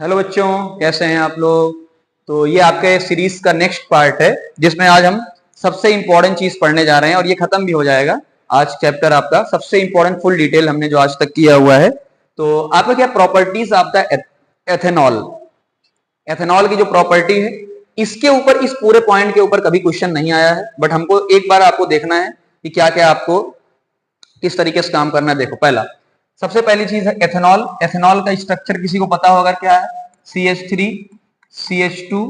Hello बच्चों, कैसे हैं आप लोग। तो ये आपके सीरीज का नेक्स्ट पार्ट है जिसमें आज हम सबसे इंपॉर्टेंट चीज पढ़ने जा रहे हैं और ये खत्म भी हो जाएगा। आज चैप्टर आपका सबसे इंपॉर्टेंट फुल डिटेल हमने जो आज तक किया हुआ है। तो आपका क्या प्रॉपर्टीज आपका एथेनॉल एथेनॉल की जो प्रॉपर्टी है, इसके ऊपर, इस पूरे पॉइंट के ऊपर कभी क्वेश्चन नहीं आया है, बट हमको एक बार आपको देखना है कि क्या क्या आपको किस तरीके से काम करना है। देखो, पहला सबसे पहली चीज है एथेनॉल। एथेनॉल का स्ट्रक्चर किसी को पता होगा क्या है? CH3 CH2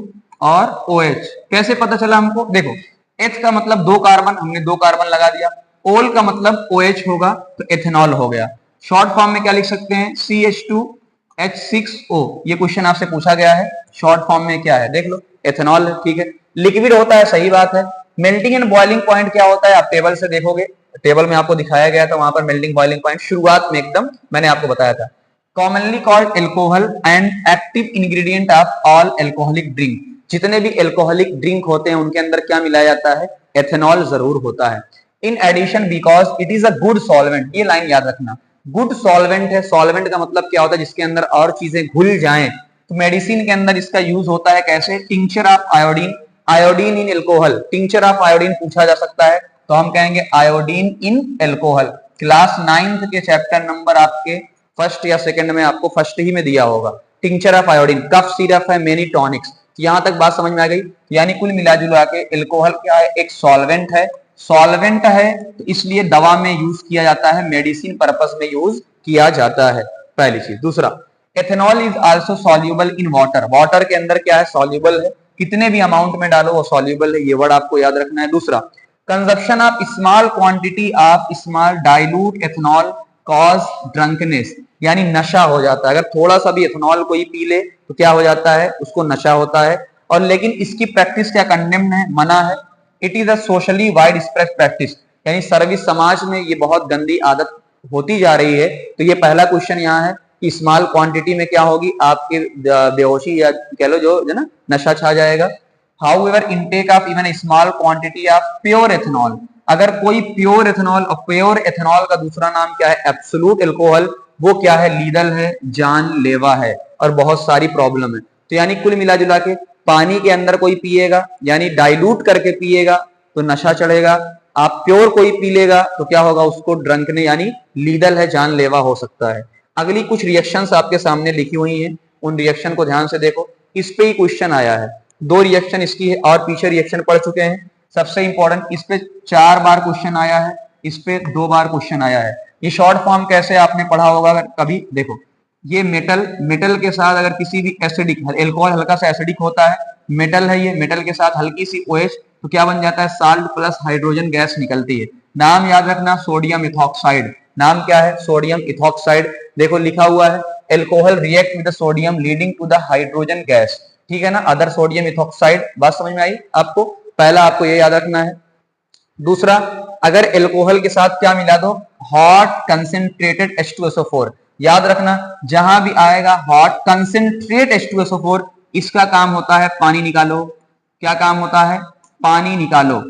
और OH। कैसे पता चला हमको? देखो, H का मतलब दो कार्बन, हमने दो कार्बन लगा दिया। ओल का मतलब OH होगा तो एथेनॉल हो गया। शॉर्ट फॉर्म में क्या लिख सकते हैं? CH2H6O। ये क्वेश्चन आपसे पूछा गया है, शॉर्ट फॉर्म में क्या है देख लो, एथेनॉल है। ठीक है, लिक्विड होता है, सही बात है। मेल्टिंग एंड बॉइलिंग पॉइंट क्या होता है? आप टेबल से देखोगे, टेबल में आपको दिखाया गया था, वहां पर मेल्टिंग बॉइलिंग पॉइंट शुरुआत में एकदम मैंने आपको बताया था। Commonly called alcohol and active ingredient of all alcoholic drink. जितने भी एल्कोहलिक ड्रिंक होते हैं उनके अंदर क्या मिलाया जाता है? एथेनॉल जरूर होता है। In addition because it is a good solvent. ये लाइन याद रखना, गुड सॉल्वेंट है। सॉल्वेंट का मतलब क्या होता है? जिसके अंदर और चीजें घुल जाएं। तो मेडिसिन के अंदर इसका यूज होता है कैसे? Tincture of iodine, iodine in alcohol. Tincture of iodine पूछा जा सकता है तो हम कहेंगे iodine in alcohol. Class 9th के चैप्टर नंबर आपके फर्स्ट या सेकंड में आपको फर्स्ट ही में दिया होगा। Tincture of iodine, cough syrup है, मेनी टॉनिक्स। यहां तक बात समझ में आ गई? यानी कुल मिला जुला के एल्कोहल क्या है? एक सॉल्वेंट है। सॉल्वेंट है तो इसलिए दवा में यूज किया जाता है, मेडिसिन पर्पस में यूज किया जाता है, पहली चीज। दूसरा, ethanol is also soluble in water. Water के अंदर क्या है? सॉल्युबल है। कितने भी अमाउंट में डालो वो सॉल्युबल है, ये वर्ड आपको याद रखना है। दूसरा, consumption of small quantity of small dilute ethanol cause drunkenness. यानी नशा हो जाता है। अगर थोड़ा सा भी एथेनॉल कोई पी ले तो क्या हो जाता है? उसको नशा होता है। और लेकिन इसकी प्रैक्टिस क्या कंडेम्ड है, मना है। It is a socially wide spread practice, यानी सर्विस समाज में ये बहुत गंदी आदत होती जा रही है। तो ये पहला क्वेश्चन यहाँ है कि स्मॉल क्वांटिटी में क्या होगी? आपके बेहोशी या कह लो जो है ना, नशा छा जाएगा। However intake of even small quantity of pure ethanol. अगर कोई प्योर एथेनॉल, और प्योर एथेनॉल का दूसरा नाम क्या है? Absolute alcohol. वो क्या है? लीगल है, जानलेवा है और बहुत सारी प्रॉब्लम है। तो यानी कुल मिला जुला के पानी के अंदर कोई पिएगा यानी डाइल्यूट करके पिएगा तो नशा चढ़ेगा। आप प्योर कोई पी लेगा तो क्या होगा? उसको ड्रंक ने यानी लीगल है, जानलेवा हो सकता है। अगली कुछ रिएक्शंस आपके सामने लिखी हुई हैं, उन रिएक्शन को ध्यान से देखो। इस पे ही क्वेश्चन आया है। दो रिएक्शन इसकी है और पीछे रिएक्शन पढ़ चुके हैं। सबसे इंपॉर्टेंट, इस पे 4 बार क्वेश्चन आया है, इस पे 2 बार क्वेश्चन आया है। ये शॉर्ट फॉर्म कैसे आपने पढ़ा होगा अगर कभी, देखो ये मेटल के साथ अगर किसी भी एसिडिक, एल्कोहल हल्का सा एसिडिक होता है, मेटल है ये, मेटल के साथ हल्की सी OH तो क्या बन जाता है? साल्ट प्लस हाइड्रोजन गैस निकलती है। नाम याद रखना, सोडियम इथॉक्साइड। नाम क्या है? Sodium ethoxide. देखो लिखा हुआ है alcohol react with sodium leading to the hydrogen gas. ठीक है ना, अदर सोडियम इथॉक्साइड। बात समझ में आई आपको? पहला आपको ये याद रखना है। दूसरा, अगर एल्कोहल के साथ क्या मिला दो? Hot concentrated H2SO4। याद रखना, जहां भी आएगा हॉट कंसेंट्रेट H2SO4, इसका काम होता है पानी निकालो। क्या काम होता है? पानी निकालो।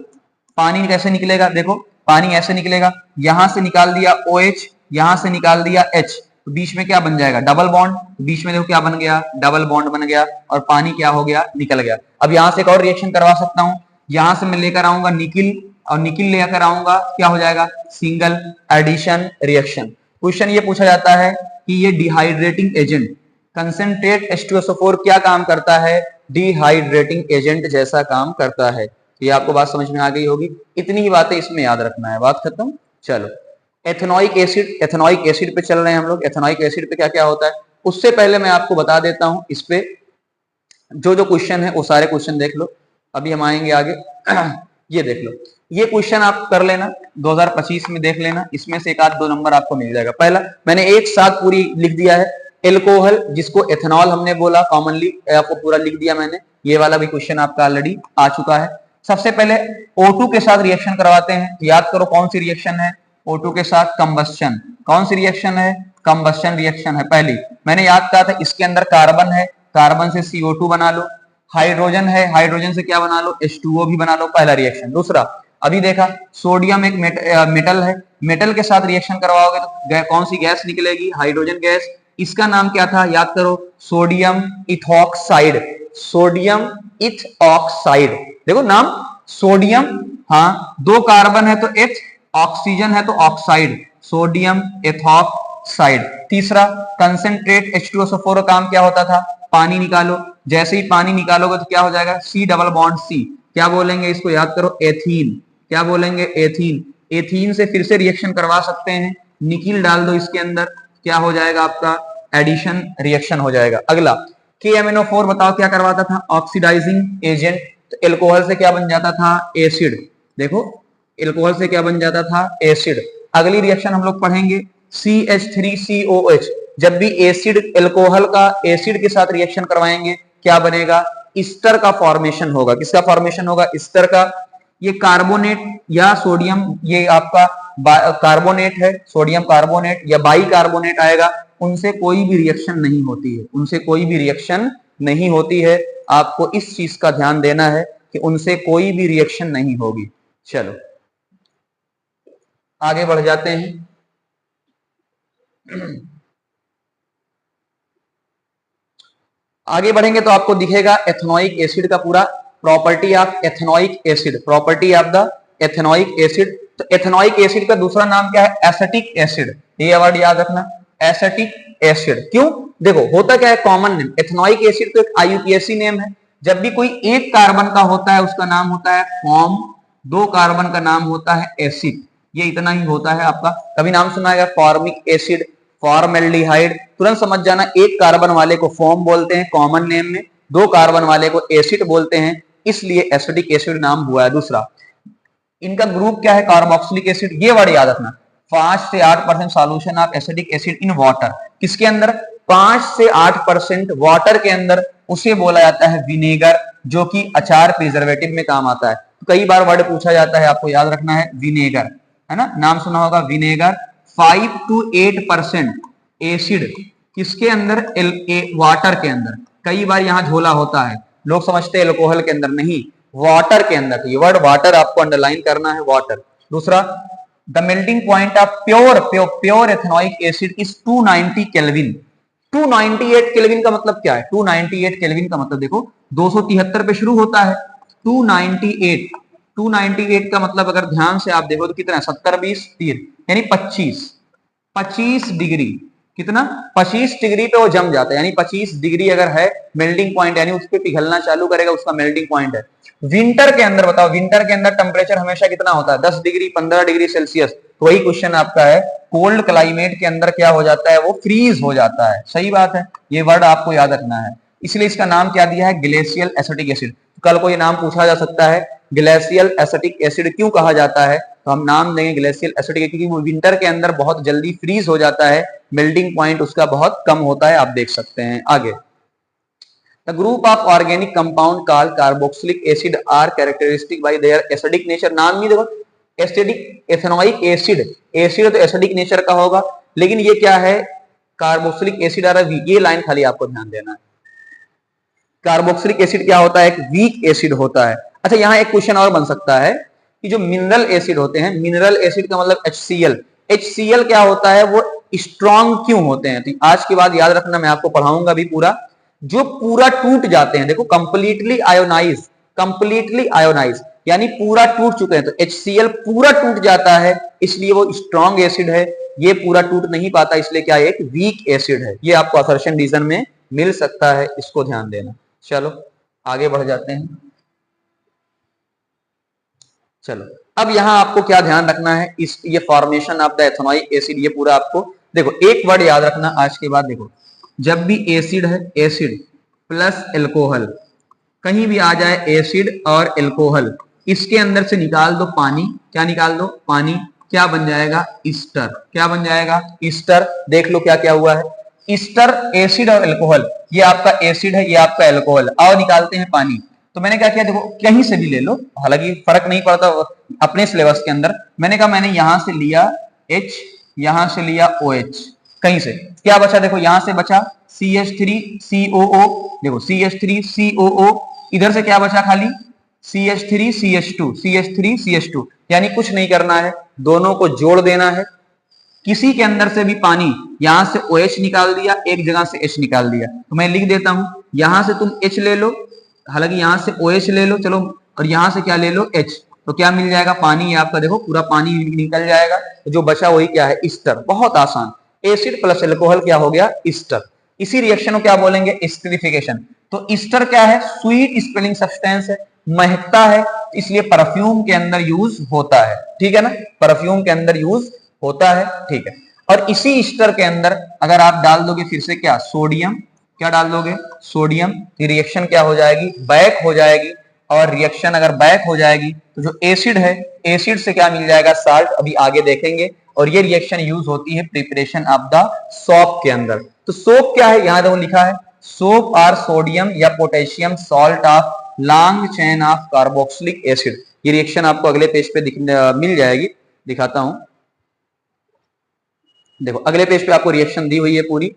पानी कैसे निकलेगा? देखो पानी ऐसे निकलेगा, यहां से निकाल दिया OH, यहां से निकाल दिया H, तो बीच में क्या बन जाएगा? Double bond. बीच में देखो क्या बन गया? डबल बॉन्ड बन गया और पानी क्या हो गया? निकल गया। अब यहां से एक और रिएक्शन करवा सकता हूं, यहां से मैं लेकर आऊंगा निकिल और निकिल लेकर आऊंगा, क्या हो जाएगा? Single addition reaction. क्वेश्चन ये पूछा जाता है कि ये डिहाइड्रेटिंग एजेंट कंसेंट्रेट H2SO4 क्या काम करता है? डिहाइड्रेटिंग एजेंट जैसा काम करता है। ये आपको बात समझ में आ गई होगी। इतनी ही बातें इसमें याद रखना है, बात खत्म। चलो, एथेनोइक एसिड, एथेनोइक एसिड पे चल रहे हैं हम लोग। एथेनोइक एसिड पे क्या क्या होता है उससे पहले मैं आपको बता देता हूं, इस पे जो जो क्वेश्चन है वो सारे क्वेश्चन देख लो। अभी हम आएंगे आगे। ये देख लो, ये क्वेश्चन आप कर लेना, 2025 में देख लेना, इसमें से एक आध दो नंबर आपको मिल जाएगा। पहला मैंने एक साथ पूरी लिख दिया है, एल्कोहल जिसको एथेनॉल हमने बोला कॉमनली, आपको पूरा लिख दिया मैंने। ये वाला भी क्वेश्चन आपका ऑलरेडी आ चुका है। सबसे पहले O2 के साथ रिएक्शन करवाते हैं। याद करो कौन सी रिएक्शन है? O2 के साथ कंबस्शन। कौन सी रिएक्शन है? कंबस्शन रिएक्शन है पहली। मैंने याद कहा था इसके अंदर कार्बन है, कार्बन से CO2 बना लो। हाइड्रोजन है, हाइड्रोजन से क्या बना लो? H2O भी बना लो, पहला रिएक्शन। दूसरा, अभी देखा सोडियम एक मेटल है, मेटल के साथ रिएक्शन करवाओगे तो कौन सी गैस निकलेगी? Hydrogen gas. इसका नाम क्या था, याद करो, सोडियम इथॉक्साइड। सोडियम इथऑक्साइड, देखो नाम सोडियम, हाँ 2 कार्बन है तो एच, ऑक्सीजन है तो ऑक्साइड, सोडियम एथॉक्साइड। तीसरा कंसेंट्रेट H2SO4 का काम क्या होता था, पानी निकालो। जैसे ही पानी निकालोगे तो क्या हो जाएगा, C डबल बॉन्ड C, क्या बोलेंगे इसको, याद करो, एथीन। क्या बोलेंगे, एथीन। एथीन से फिर से रिएक्शन करवा सकते हैं, निकिल डाल दो इसके अंदर, क्या हो जाएगा आपका, एडिशन रिएक्शन हो जाएगा। अगला KMnO4 बताओ क्या करवाता था, ऑक्सीडाइजिंग एजेंट। तो एल्कोहल से क्या बन जाता था, एसिड। देखो एल्कोहल से क्या बन जाता था, एसिड। अगली रिएक्शन हम लोग पढ़ेंगे CH3COH। जब भी एसिड एल्कोहल का एसिड के साथ रिएक्शन करवाएंगे क्या बनेगा, ईस्टर का फॉर्मेशन होगा। किसका फॉर्मेशन होगा, ईस्टर का। ये कार्बोनेट या सोडियम, ये आपका कार्बोनेट है, सोडियम कार्बोनेट या बाई कार्बोनेट आएगा, उनसे कोई भी रिएक्शन नहीं होती है, उनसे कोई भी रिएक्शन नहीं होती है। आपको इस चीज का ध्यान देना है कि उनसे कोई भी रिएक्शन नहीं होगी। चलो आगे बढ़ जाते हैं। आगे बढ़ेंगे तो आपको दिखेगा एथेनोइक एसिड का पूरा property of ethanoic acid, property of the ethanoic acid. तो एथेनोइक एसिड का दूसरा नाम क्या है, एसिटिक एसिड। ये वर्ड याद रखना, एसिटिक एसिड। क्यों, देखो होता क्या है, कॉमन नेम एथेनोइक एसिड तो एक IUPAC नेम है। जब भी कोई एक कार्बन का होता है उसका नाम होता है फॉर्म, 2 कार्बन का नाम होता है एसिड। ये इतना ही होता है आपका। कभी नाम सुना है फॉर्मिक एसिड, फॉर्मेल्डिहाइड, तुरंत समझ जाना, एक कार्बन वाले को फॉर्म बोलते हैं कॉमन नेम में, 2 कार्बन वाले को एसिड बोलते हैं, इसलिए एसिडिक एसिड नाम हुआ है। दूसरा इनका ग्रुप क्या है, कार्बोक्सिलिक एसिड। ये वर्ड याद रखना, 5 से 8% solution of acidic acid in water. किसके अंदर, 5 से 8% वाटर के अंदर, उसे बोला जाता है विनेगर, जो कि अचार प्रिजर्वेटिव में काम आता है। तो कई बार वर्ड पूछा जाता है, आपको याद रखना है विनेगर, है ना, नाम सुना होगा विनेगर। 5 to 8% एसिड किसके अंदर, वाटर के अंदर। कई बार यहाँ झोला होता है, लोग समझते हैं एल्कोहल के अंदर, नहीं, वाटर के अंदर। ये वर्ड वाटर आपको अंडरलाइन करना है, वाटर। दूसरा the melting point of pure ethanoic acid is 290 kelvin. 298 kelvin का मतलब क्या है, 298 केल्विन का मतलब देखो 273 पे शुरू होता है, 298 298 का मतलब अगर ध्यान से आप देखो तो कितना है, 70 20 30 यानी 25 डिग्री। कितना, 25 डिग्री पे वो जम जाता है, यानी 25 डिग्री अगर है मेल्टिंग पॉइंट, यानी उस पर पिघलना चालू करेगा, उसका मेल्टिंग पॉइंट है। विंटर के अंदर बताओ, विंटर के अंदर टेम्परेचर हमेशा कितना होता है, 10 डिग्री 15 डिग्री सेल्सियस। तो वही क्वेश्चन आपका है, कोल्ड क्लाइमेट के अंदर क्या हो जाता है, वो फ्रीज हो जाता है। सही बात है, ये वर्ड आपको याद रखना है। इसलिए इसका नाम क्या दिया है, ग्लेशियल एसिटिक एसिड। कल को ये नाम पूछा जा सकता है, ग्लेशियल एसिटिक एसिड क्यों कहा जाता है, तो हम नाम देंगे ग्लेशियल एसिटिक, क्योंकि वो विंटर के अंदर बहुत जल्दी फ्रीज हो जाता है, मेल्टिंग पॉइंट उसका बहुत कम होता है, आप देख सकते हैं। आगे the group of organic compound called carboxylic acid are characteristic by their acidic nature. नाम ही देखो, एसिडिक एथेनोइक एसिड, एसिड तो एसिडिक नेचर का होगा, लेकिन ये क्या है, कार्बोक्सिलिक एसिड आ रहा है, ये लाइन खाली आपको ध्यान देना है। कार्बोक्सिलिक एसिड क्या होता है, एक वीक एसिड होता है। अच्छा यहाँ एक क्वेश्चन और बन सकता है कि जो मिनरल एसिड होते हैं, मिनरल एसिड का मतलब HCl, HCl क्या होता है, वो स्ट्रॉन्ग क्यों होते हैं। तो आज के बाद याद रखना, मैं आपको पढ़ाऊंगा भी पूरा, जो पूरा टूट जाते हैं, देखो कंप्लीटली आयोनाइज यानी पूरा टूट चुके हैं, तो HCl पूरा टूट जाता है, इसलिए वो स्ट्रॉन्ग एसिड है। ये पूरा टूट नहीं पाता, इसलिए क्या है, एक वीक एसिड है। ये आपको असर्शन रीजन में मिल सकता है, इसको ध्यान देना। चलो आगे बढ़ जाते हैं। चलो अब यहां आपको क्या ध्यान रखना है, इस ये formation of the ethanoic acid, ये पूरा आपको देखो, एक वर्ड याद रखना आज के बाद, देखो जब भी एसिड है, एसिड प्लस एल्कोहल, कहीं भी आ जाए एसिड और एल्कोहल, इसके अंदर से निकाल दो पानी। क्या निकाल दो, पानी। क्या बन जाएगा, ईस्टर। क्या बन जाएगा, ईस्टर। देख लो क्या क्या हुआ है, ईस्टर, एसिड और एल्कोहल, ये आपका एसिड है, ये आपका एल्कोहल। आओ निकालते हैं पानी। तो मैंने क्या किया, देखो कहीं से भी ले लो, हालांकि फर्क नहीं पड़ता अपने सिलेबस के अंदर। मैंने कहा मैंने यहां से लिया H, यहां से लिया OH, कहीं से क्या बचा, देखो यहां से बचा CH3COO, देखो CH3COO, इधर से क्या बचा, खाली CH3CH2, CH3CH2, यानी कुछ नहीं करना है, दोनों को जोड़ देना है। किसी के अंदर से भी पानी, यहां से OH निकाल दिया, एक जगह से H निकाल दिया, तो मैं लिख देता हूं, यहां से तुम H ले लो, हालांकि यहां से OH ले लो, चलो, और यहां से क्या ले लो, H, तो क्या मिल जाएगा, पानी। आपका देखो पूरा पानी निकल जाएगा, तो जो बचा वही क्या है, ईस्टर। बहुत आसान, एसिड प्लस एल्कोहल क्या हो गया, ईस्टर। इसी रिएक्शन को क्या बोलेंगे, एस्टरिफिकेशन। तो ईस्टर क्या है, स्वीट स्मेलिंग सब्सटेंस है, महकता है, इसलिए परफ्यूम के अंदर यूज होता है, ठीक है ना, परफ्यूम के अंदर यूज होता है, ठीक है। और इसी ईस्टर के अंदर अगर आप डाल दोगे फिर से क्या, सोडियम, क्या डाल दोगे, सोडियम, रिएक्शन क्या हो जाएगी, बैक हो जाएगी। और रिएक्शन अगर बैक हो जाएगी तो जो एसिड है, एसिड से क्या मिल जाएगा, साल्ट, अभी आगे देखेंगे। और ये रिएक्शन यूज होती है प्रिपरेशन ऑफ द सोप के अंदर। तो सोप क्या है, यहां देखो लिखा है, सोप आर सोडियम या potassium salt of long chain of carboxylic acid. ये रिएक्शन आपको अगले पेज पे मिल जाएगी, दिखाता हूं। देखो अगले पेज पे आपको रिएक्शन दी हुई है पूरी,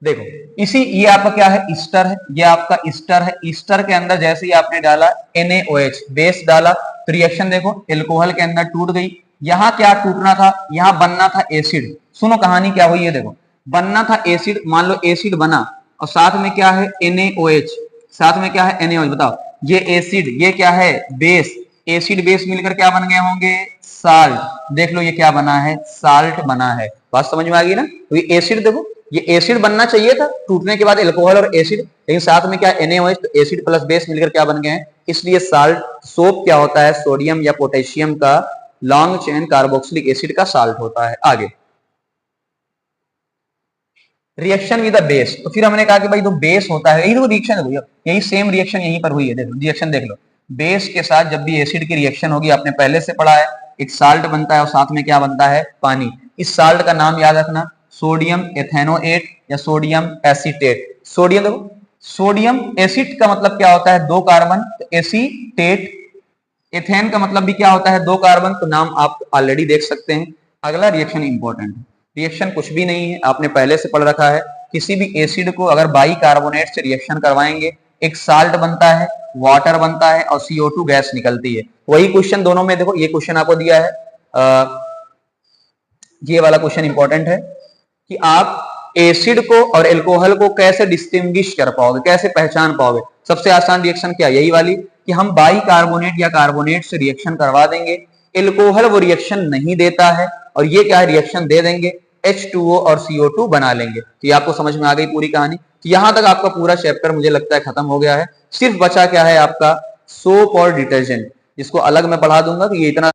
देखो इसी, ये आपका क्या है, ईस्टर है, ये आपका ईस्टर है। ईस्टर के अंदर जैसे ही आपने डाला NaOH, बेस डाला, तो रिएक्शन देखो एल्कोहल के अंदर टूट गई। यहां क्या टूटना था, यहां बनना था एसिड। सुनो कहानी क्या हुई है, देखो बनना था एसिड, मान लो एसिड बना, और साथ में क्या है, NaOH, साथ में क्या है, NaOH, बताओ, ये एसिड, ये क्या है, बेस, एसिड बेस मिलकर क्या बन गए होंगे, साल्ट। देख लो ये क्या बना है, साल्ट बना है। बात समझ में आ गई ना। तो ये एसिड देखो, ये एसिड बनना चाहिए था, टूटने के बाद एल्कोहल और एसिड, लेकिन साथ में क्या NaOH, तो एसिड प्लस बेस मिलकर क्या बन गए हैं, इसलिए साल्ट। सोप क्या होता है, सोडियम या पोटेशियम का लॉन्ग चेन कार्बोक्सिलिक एसिड का साल्ट होता है। आगे रिएक्शन विद द बेस, तो फिर हमने कहा कि भाई जो बेस होता है, यही तो रिएक्शन है भैया, यही सेम रिएक्शन यहीं पर हुई है। देखो रिएक्शन देख लो, बेस के साथ जब भी एसिड की रिएक्शन होगी, आपने पहले से पढ़ा है, एक साल्ट बनता है और साथ में क्या बनता है, पानी। इस साल्ट का नाम याद रखना, सोडियम एथेनोएट या सोडियम एसीटेट। सोडियम देखो, सोडियम एसिड का मतलब क्या होता है, दो कार्बन, तो एसीटेट। एथेन का मतलब भी क्या होता है, दो कार्बन, तो नाम आप ऑलरेडी देख सकते हैं। अगला रिएक्शन इंपॉर्टेंट है, रिएक्शन कुछ भी नहीं है, आपने पहले से पढ़ रखा है। किसी भी एसिड को अगर बाइकार्बोनेट से रिएक्शन करवाएंगे, एक साल्ट बनता है, वाटर बनता है, और CO2 गैस निकलती है। वही क्वेश्चन दोनों में देखो, ये क्वेश्चन आपको दिया है, ये वाला क्वेश्चन इंपॉर्टेंट है कि आप एसिड को और एल्कोहल को कैसे डिस्टिंग्विश कर पाओगे, कैसे पहचान पाओगे। सबसे आसान रिएक्शन क्या, यही वाली, कि हम बाइकार्बोनेट या कार्बोनेट से रिएक्शन करवा देंगे, एल्कोहल वो रिएक्शन नहीं देता है, और ये क्या है, रिएक्शन दे देंगे, H2O और CO2 बना लेंगे। तो ये आपको समझ में आ गई पूरी कहानी। तो यहां तक आपका पूरा चैप्टर मुझे लगता है खत्म हो गया है। सिर्फ बचा क्या है आपका, सोप और डिटर्जेंट, जिसको अलग मैं पढ़ा दूंगा, कि ये इतना